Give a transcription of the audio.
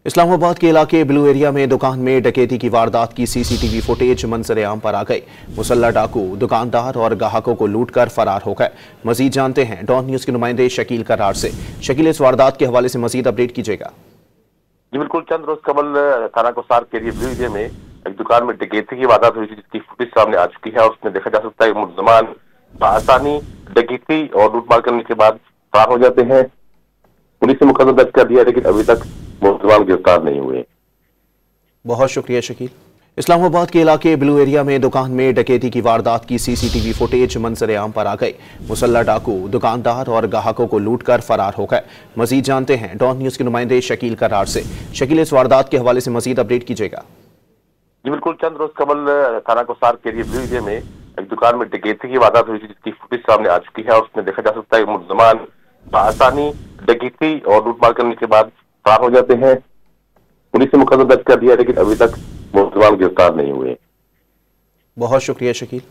इस्लामाबाद के इलाके blue area में दुकान में डकैती की वारदात की सीसीटीवी फुटेज मंजर-ए-आम पर आ गई। मुसल्ला डाकू दुकानदार और ग्राहकों को लूटकर फरार हो गए। मजीद जानते हैं डॉन न्यूज के नुमाइंदे शकील करार से। शकील, इस वारदात के हवाले से मजीद अपडेट कीजिएगा। जी बिल्कुल, चंद रोज कबल थाना कोसार के ब्लू एरिया में एक दुकान में डकैती की वारदात हुई थी, जिसकी फुटेज सामने आ चुकी है और उसमें देखा जा सकता है मुलजमान आसानी डकैती और लूटमार करने के बाद फरार हो जाते हैं। पुलिस ने मुकदमा दर्ज कर दिया, लेकिन अभी तक मुलजमान गिरफ्तार नहीं हुए। बहुत शुक्रिया शकील। इस्लामाबाद के इलाके ब्लू एरिया में दुकान में डकैती की वारदात की सीसीटीवी फुटेज मंजर-ए-आम पर आ गई। मुसल्ला डाकू दुकानदार और ग्राहकों को लूटकर फरार हो गए। मजीद जानते हैं डॉन न्यूज के नुमाइंदे शकील करार से। शकील, इस वारदात के हवाले से मजीद अपडेट कीजिएगा। जी बिल्कुल, चंद रोज कबल थाना कोसार के ब्लू एरिया में एक दुकान में डकैती की वारदात हुई थी, जिसकी फुटेज सामने आ चुकी है और उसमें देखा जा सकता है मुलजमान आसानी डकैती और लूटमार करने के बाद फरार हो जाते हैं। पुलिस ने मुकदमा दर्ज कर दिया, लेकिन अभी तक मुलजमान गिरफ्तार नहीं हुए। बहुत शुक्रिया शकील।